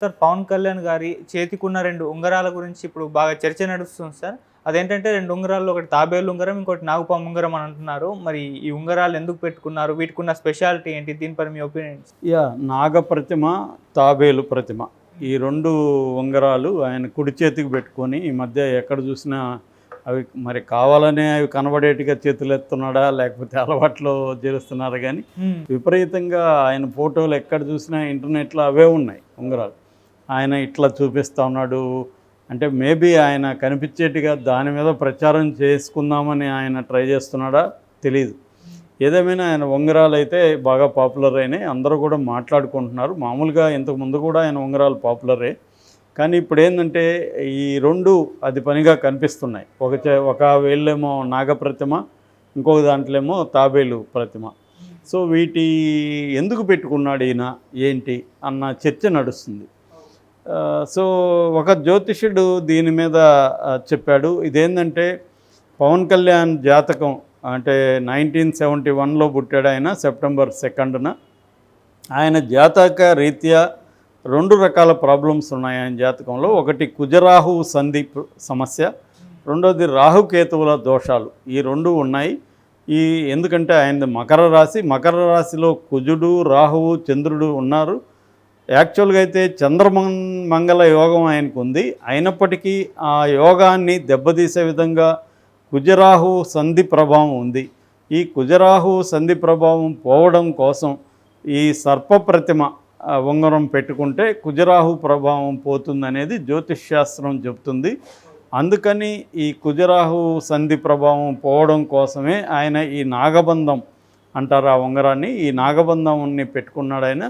Sir 'Pawan Kalyan' గారి చేతికున్న 2 ఉంగరాల గురించి ఇప్పుడు బాగా చర్చ నడుస్తుంది సార్. అదేంటంటే 2 ఉంగరాల్లో ఒకటి తాబేలు ఉంగరం, ఇంకోటి నాగుపాము ఉంగరం అని అంటున్నారు. మరి ఈ ఉంగరాలు ఎందుకు పెట్టుకున్నారు? వీటికున్న స్పెషాలిటీ ఏంటి? దీనిపై మీ ఒపీనియన్? నాగప్రతిమ, తాబేలు ప్రతిమ ఈ 2 ఉంగరాలు ఆయన కుడి చేతికి పెట్టుకొని ఈ మధ్య ఎక్కడ చూసినా అవి మరి కావాలనే అవి కనబడేట్టుగా చేతులెత్తున్నాడా లేకపోతే అలవాట్లో చేస్తున్నారా కానీ విపరీతంగా ఆయన ఫోటోలు ఎక్కడ చూసినా ఇంటర్నెట్లో అవే ఉన్నాయి ఉంగరాలు. ఆయన ఇట్లా చూపిస్తూ ఉన్నాడు. అంటే మేబీ ఆయన కనిపించేట్టుగా దాని మీద ప్రచారం చేసుకుందామని ఆయన ట్రై చేస్తున్నాడా తెలియదు. ఏదేమైనా ఆయన ఉంగరాలు అయితే బాగా పాపులర్ అయినాయి, అందరూ కూడా మాట్లాడుకుంటున్నారు. మామూలుగా ఇంతకుముందు కూడా ఆయన ఉంగరాలు పాపులరే, కానీ ఇప్పుడు ఏంటంటే ఈ 2 అది పనిగా కనిపిస్తున్నాయి. ఒక వేళ్ళేమో నాగప్రతిమ, ఇంకొక దాంట్లో ఏమో తాబేలు ప్రతిమ. సో వీటి ఎందుకు పెట్టుకున్నాడు ఈయన ఏంటి అన్న చర్చ నడుస్తుంది. సో ఒక జ్యోతిష్యుడు దీని మీద చెప్పాడు. ఇదేంటంటే పవన్ కళ్యాణ్ జాతకం, అంటే 1971లో పుట్టాడు ఆయన, సెప్టెంబర్ 2న. ఆయన జాతక రీత్యా 2 రకాల ప్రాబ్లమ్స్ ఉన్నాయి ఆయన జాతకంలో. ఒకటి కుజరాహు సంధి సమస్య, రెండోది రాహుకేతువుల దోషాలు. ఈ 2 ఉన్నాయి. ఎందుకంటే ఆయనది మకర రాశిలో కుజుడు, రాహువు, చంద్రుడు ఉన్నారు. యాక్చువల్గా అయితే చంద్రమంగళ యోగం ఆయనకు ఉంది. అయినప్పటికీ ఆ యోగాన్ని దెబ్బతీసే విధంగా కుజరాహు సంధి ప్రభావం ఉంది. ఈ కుజరాహు సంధి ప్రభావం పోవడం కోసం ఈ సర్ప ప్రతిమ ఉంగరం పెట్టుకుంటే కుజరాహు ప్రభావం పోతుందనేది జ్యోతిష్శాస్త్రం చెప్తుంది. అందుకని ఈ కుజరాహు సంధి ప్రభావం పోవడం కోసమే ఆయన ఈ నాగబంధం అంటారు ఆ ఉంగరాన్ని, ఈ నాగబంధాన్ని పెట్టుకున్నాడు ఆయన.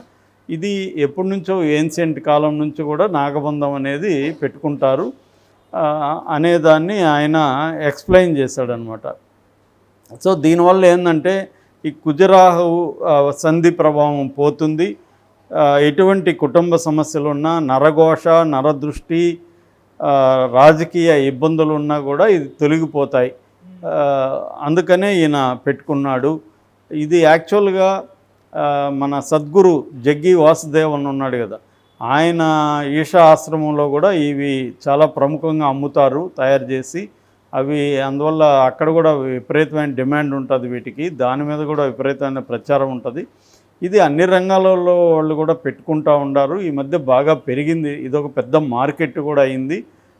ఇది ఎప్పటి నుంచో ఏన్షియంట్ కాలం నుంచి కూడా నాగబంధం అనేది పెట్టుకుంటారు అనేదాన్ని ఆయన ఎక్స్ప్లెయిన్ చేశాడనమాట. సో దీనివల్ల ఏంటంటే ఈ కుజరాహు సంధి ప్రభావం పోతుంది. ఎటువంటి కుటుంబ సమస్యలు ఉన్నా, నరఘోష, నరదృష్టి, రాజకీయ ఇబ్బందులు ఉన్నా కూడా ఇది తొలగిపోతాయి. అందుకనే ఈయన పెట్టుకున్నాడు. ఇది యాక్చువల్గా మన సద్గురు జగ్గి వాసుదేవన్ ఉన్నాడు కదా, ఆయన ఈషా ఆశ్రమంలో కూడా ఇవి చాలా ప్రముఖంగా అమ్ముతారు తయారు చేసి. అవి అందువల్ల అక్కడ కూడా విపరీతమైన డిమాండ్ ఉంటుంది వీటికి, దాని మీద కూడా విపరీతమైన ప్రచారం ఉంటుంది. ఇది అన్ని రంగాలలో వాళ్ళు కూడా పెట్టుకుంటూ ఉండారు. ఈ మధ్య బాగా పెరిగింది, ఇదొక పెద్ద మార్కెట్ కూడా అయింది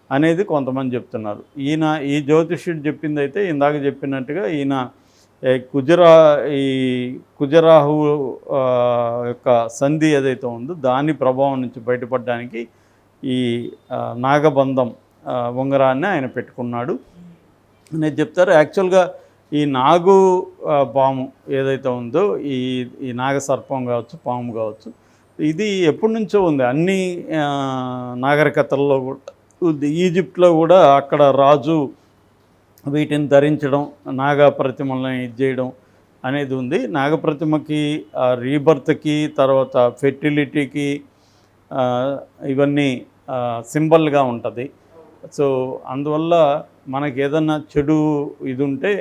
అనేది కొంతమంది చెప్తున్నారు. ఈ జ్యోతిష్యుడు చెప్పింది అయితే ఇందాక చెప్పినట్టుగా ఈయన ఈ కుజరాహు యొక్క సంధి ఏదైతే ఉందో దాని ప్రభావం నుంచి బయటపడడానికి ఈ నాగబంధం ఉంగరాన్ని ఆయన పెట్టుకున్నాడు అనేది చెప్తారు. యాక్చువల్గా ఈ నాగు పాము ఏదైతే ఉందో, ఈ నాగసర్పం కావచ్చు, పాము కావచ్చు, ఇది ఎప్పటి నుంచో ఉంది అన్ని నాగరికతల్లో కూడా. ఈజిప్ట్లో కూడా అక్కడ రాజు వీటిని ధరించడం, నాగప్రతిమలను చేయడం అనేది ఉంది. నాగప్రతిమకి రీబర్త్కి, తర్వాత ఫెర్టిలిటీకి ఇవన్నీ సింబల్గా ఉంటుంది. సో అందువల్ల మనకి ఏదన్నా చెడు ఇది ఉంటే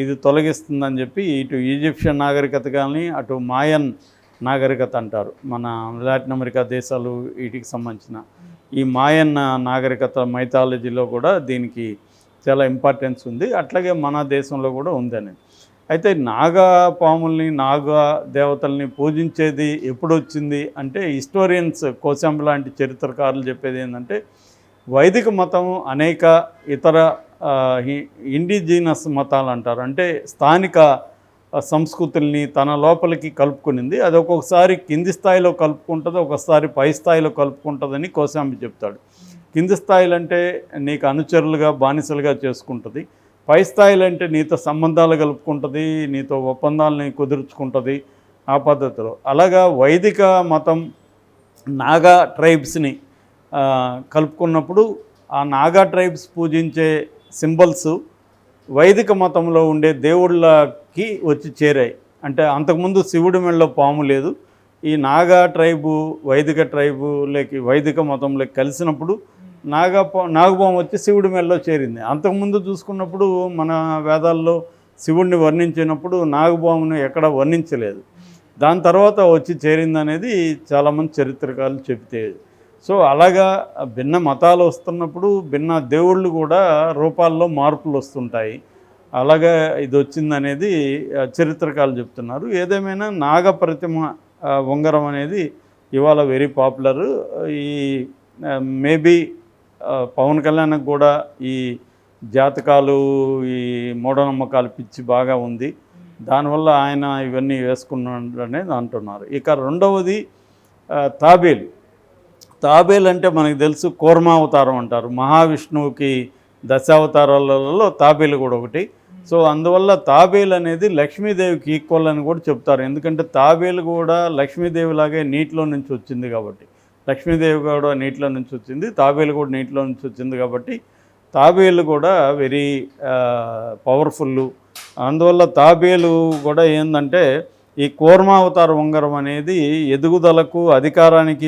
ఇది తొలగిస్తుందని చెప్పి ఇటు ఈజిప్షియన్ నాగరికత కానీ అటు మాయన్ నాగరికత అంటారు, మన లాటిన్ అమెరికా దేశాలు వీటికి సంబంధించిన ఈ మాయన్ నాగరికత మైథాలజీలో కూడా దీనికి చాలా ఇంపార్టెన్స్ ఉంది. అట్లాగే మన దేశంలో కూడా ఉందని. అయితే నాగపాముల్ని, నాగ దేవతల్ని పూజించేది ఎప్పుడు వచ్చింది అంటే, హిస్టోరియన్స్ కోశాంబ లాంటి చరిత్రకారులు చెప్పేది ఏంటంటే, వైదిక మతం అనేక ఇతర ఇండిజినస్ మతాలు అంటారు, అంటే స్థానిక సంస్కృతుల్ని తన లోపలికి కలుపుకునింది. అది ఒక్కొక్కసారి కింది స్థాయిలో కలుపుకుంటుంది, ఒక్కొక్కసారి పై స్థాయిలో కలుపుకుంటుందని కోశాంబ చెప్తాడు. కింది స్థాయిలు అంటే నీకు అనుచరులుగా, బానిసలుగా చేసుకుంటుంది. పై స్థాయిలు అంటే నీతో సంబంధాలు కలుపుకుంటుంది, నీతో ఒప్పందాలని కుదుర్చుకుంటుంది ఆ పద్ధతిలో. అలాగా వైదిక మతం నాగా ట్రైబ్స్ని కలుపుకున్నప్పుడు ఆ నాగా ట్రైబ్స్ పూజించే సింబల్స్ వైదిక మతంలో ఉండే దేవుళ్ళకి వచ్చి చేరాయి. అంటే అంతకుముందు శివుడి మెడలో పాము లేదు, ఈ నాగా ట్రైబు వైదిక ట్రైబులోకి, వైదిక మతంలోకి కలిసినప్పుడు నాగపాము వచ్చి శివుడి మెడలో చేరింది. అంతకుముందు చూసుకున్నప్పుడు మన వేదాల్లో శివుడిని వర్ణించినప్పుడు నాగపామును ఎక్కడ వర్ణించలేదు. దాని తర్వాత వచ్చి చేరిందనేది చాలామంది చరిత్రకారులు చెబితే సో అలాగా భిన్న మతాలు వస్తున్నప్పుడు భిన్న దేవుళ్ళు కూడా రూపాల్లో మార్పులు వస్తుంటాయి. అలాగా ఇది వచ్చిందనేది చరిత్రకారులు చెప్తున్నారు. ఏదేమైనా నాగప్రతిమ ఉంగరం అనేది ఇవాళ వెరీ పాపులర్. ఈ మేబీ పవన్ కళ్యాణ్కి కూడా ఈ జాతకాలు, ఈ మూఢనమ్మకాలు పిచ్చి బాగా ఉంది. దానివల్ల ఆయన ఇవన్నీ వేసుకున్నాడు అనేది అంటున్నారు. ఇక రెండవది తాబేలు. తాబేలు అంటే మనకు తెలుసు కూర్మావతారం అంటారు. మహావిష్ణువుకి దశావతారాలలో తాబేలు కూడా ఒకటి. సో అందువల్ల తాబేలు అనేది లక్ష్మీదేవికి ఈక్వల్ అని కూడా చెప్తారు. ఎందుకంటే తాబేలు కూడా లక్ష్మీదేవిలాగే నీటిలో నుంచి వచ్చింది కాబట్టి, లక్ష్మీదేవి కూడా నీటిలో నుంచి వచ్చింది, తాబేలు కూడా నీటిలో నుంచి వచ్చింది కాబట్టి తాబేలు కూడా వెరీ పవర్ఫుల్. అందువల్ల తాబేలు కూడా ఏంటంటే ఈ కూర్మావతార ఉంగరం అనేది ఎదుగుదలకు, అధికారానికి,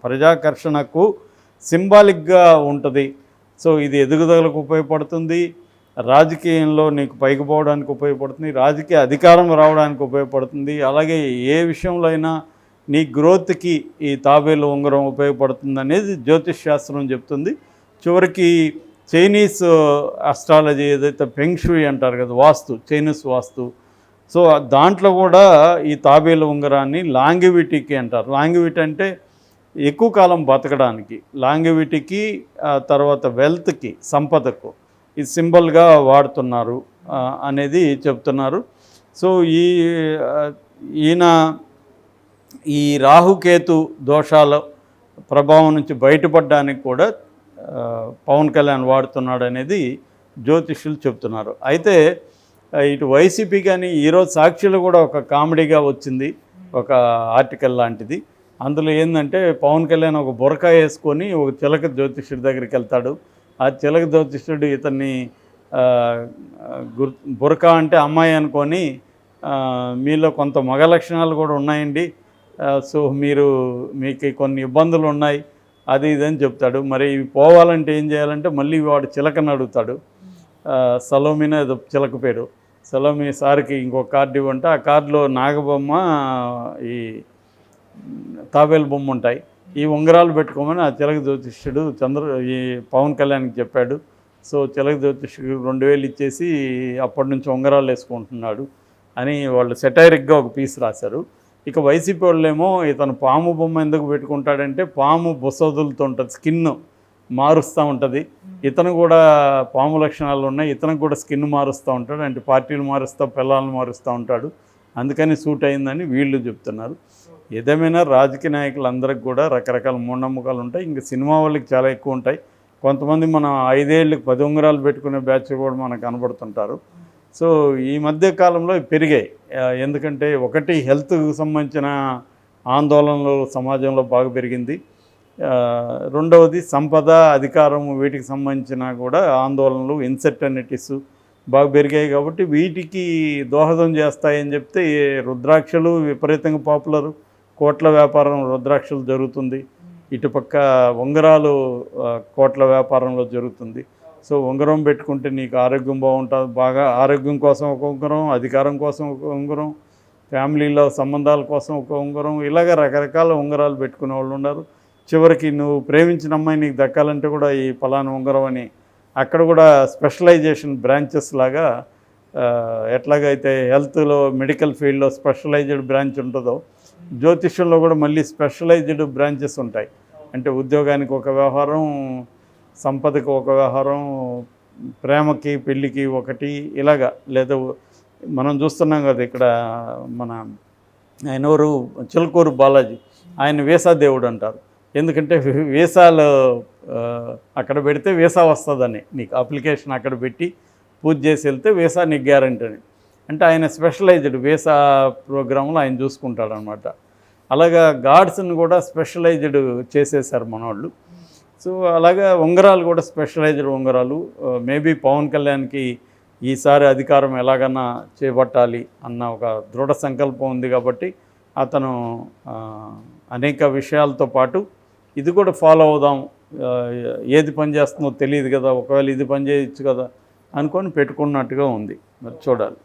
ప్రజాకర్షణకు సింబాలిక్గా ఉంటుంది. సో ఇది ఎదుగుదలకు ఉపయోగపడుతుంది, రాజకీయంలో నీకు పైకి పోవడానికి ఉపయోగపడుతుంది, రాజకీయ అధికారం రావడానికి ఉపయోగపడుతుంది. అలాగే ఏ విషయంలో అయినా నీ గ్రోత్కి ఈ తాబేలు ఉంగరం ఉపయోగపడుతుంది అనేది జ్యోతిష్ శాస్త్రం చెప్తుంది. చివరికి చైనీస్ అస్ట్రాలజీ ఏదైతే ఫెంగ్షుయి అంటారు కదా, వాస్తు, చైనీస్ వాస్తు, సో దాంట్లో కూడా ఈ తాబేలు ఉంగరాన్ని లాంగివిటీకి అంటారు. లాంగివిటీ అంటే ఎక్కువ కాలం బతకడానికి, లాంగివిటీకి తర్వాత వెల్త్కి, సంపదకు ఈ సింబల్గా వాడుతున్నారు అనేది చెప్తున్నారు. సో ఈయన ఈ రాహుకేతు దోషాల ప్రభావం నుంచి బయటపడడానికి కూడా పవన్ కళ్యాణ్ వాడుతున్నాడు అనేది జ్యోతిష్యులు చెప్తున్నారు. అయితే ఇటు వైసీపీ కానీ ఈరోజు సాక్షిలో కూడా ఒక కామెడీగా వచ్చింది ఒక ఆర్టికల్ లాంటిది. అందులో ఏంటంటే పవన్ కళ్యాణ్ ఒక బురకా వేసుకొని ఒక చిలక జ్యోతిష్యుడి దగ్గరికి వెళ్తాడు. ఆ చిలక జ్యోతిష్యుడు ఇతన్ని బురకా అంటే అమ్మాయి అనుకొని మీలో కొంత మగ లక్షణాలు కూడా ఉన్నాయండి, సో మీకు కొన్ని ఇబ్బందులు ఉన్నాయి అది ఇదని చెప్తాడు. మరి ఇవి పోవాలంటే ఏం చేయాలంటే మళ్ళీ వాడు చిలకని అడుగుతాడు. సలోమిన ఏదో చిలక పేరు, సలోమి సార్కి ఇంకొక కార్డు ఇవ్వంటే ఆ కార్డులో నాగబొమ్మ, ఈ తాబేలు బొమ్మ ఉంటాయి. ఈ ఉంగరాలు పెట్టుకోమని ఆ చిలక జ్యోతిష్యుడు ఈ పవన్ కళ్యాణ్కి చెప్పాడు. సో చిలక జ్యోతిష్యుడు 2000 ఇచ్చేసి అప్పటి నుంచి ఉంగరాలు వేసుకుంటున్నాడు అని వాళ్ళు సెటైరిక్గా ఒక పీస్ రాశారు. ఇక వైసీపీ వాళ్ళేమో ఇతను పాము బొమ్మ ఎందుకు పెట్టుకుంటాడంటే పాము బుసదులతో ఉంటుంది, స్కిన్ మారుస్తూ ఉంటుంది, ఇతను కూడా పాము లక్షణాలు ఉన్నాయి, ఇతనికి కూడా స్కిన్ మారుస్తూ ఉంటాడు, అంటే పార్టీలు మారుస్తూ పిల్లలను మారుస్తూ ఉంటాడు, అందుకని సూట్ అయిందని వీళ్ళు చెప్తున్నారు. ఏదేమైనా రాజకీయ నాయకులందరికీ కూడా రకరకాల మూఢనమ్మకాలు ఉంటాయి. ఇంకా సినిమా వాళ్ళకి చాలా ఎక్కువ ఉంటాయి. కొంతమంది మనం 5 ఏళ్ళకి 10 ఉంగరాలు పెట్టుకునే బ్యాచ్ కూడా మనకు కనబడుతుంటారు. సో ఈ మధ్య కాలంలో పెరిగాయి. ఎందుకంటే ఒకటి హెల్త్కి సంబంధించిన ఆందోళనలు సమాజంలో బాగా పెరిగింది, రెండవది సంపద, అధికారం, వీటికి సంబంధించిన కూడా ఆందోళనలు, ఇన్సర్టనిటీస్ బాగా పెరిగాయి. కాబట్టి వీటికి దోహదం చేస్తాయని చెప్తే రుద్రాక్షలు విపరీతంగా పాపులరు, కోట్ల వ్యాపారం రుద్రాక్షలు జరుగుతుంది, ఇటుపక్క ఉంగరాలు కోట్ల వ్యాపారంలో జరుగుతుంది. సో ఉంగరం పెట్టుకుంటే నీకు ఆరోగ్యం బాగుంటుంది, బాగా ఆరోగ్యం కోసం ఒక ఉంగరం, అధికారం కోసం ఒక ఉంగరం, ఫ్యామిలీలో సంబంధాల కోసం ఒక ఉంగరం, ఇలాగ రకరకాల ఉంగరాలు పెట్టుకునే వాళ్ళు ఉన్నారు. చివరికి నువ్వు ప్రేమించిన అమ్మాయి నీకు దక్కాలంటే కూడా ఈ ఫలానా ఉంగరం అని అక్కడ కూడా స్పెషలైజేషన్ బ్రాంచెస్ లాగా, ఎట్లాగైతే హెల్త్లో మెడికల్ ఫీల్డ్లో స్పెషలైజ్డ్ బ్రాంచ్ ఉంటుందో జ్యోతిష్యంలో కూడా మళ్ళీ స్పెషలైజ్డ్ బ్రాంచెస్ ఉంటాయి. అంటే ఉద్యోగానికి ఒక వ్యవహారం, సంపదకి ఒక వ్యవహారం, ప్రేమకి పెళ్ళికి ఒకటి, ఇలాగా. లేదా మనం చూస్తున్నాం కదా ఇక్కడ మన ఆయన ఎవరు, చిలకూరు బాలాజీ, ఆయన వీసా దేవుడు అంటారు. ఎందుకంటే వీసాలు అక్కడ పెడితే వీసా వస్తుందని, నీకు అప్లికేషన్ అక్కడ పెట్టి పూజ చేసి వెళ్తే వీసా నీకు గ్యారంటీ అని. అంటే ఆయన స్పెషలైజ్డ్ వీసా ప్రోగ్రాంలో ఆయన చూసుకుంటాడనమాట. అలాగా గాడ్స్ని కూడా స్పెషలైజ్డ్ చేసేసారు మనవాళ్ళు. సో అలాగా ఉంగరాలు కూడా స్పెషలైజ్డ్ ఉంగరాలు. మేబీ పవన్ కళ్యాణ్కి ఈసారి అధికారం ఎలాగన్నా చేపట్టాలి అన్న ఒక దృఢ సంకల్పం ఉంది కాబట్టి అతను అనేక విషయాలతో పాటు ఇది కూడా ఫాలో అవుదాం, ఏది పని చేస్తుందో తెలియదు కదా, ఒకవేళ ఇది పని చేయొచ్చు కదా అనుకొని పెట్టుకున్నట్టుగా ఉంది. మరి చూడాలి.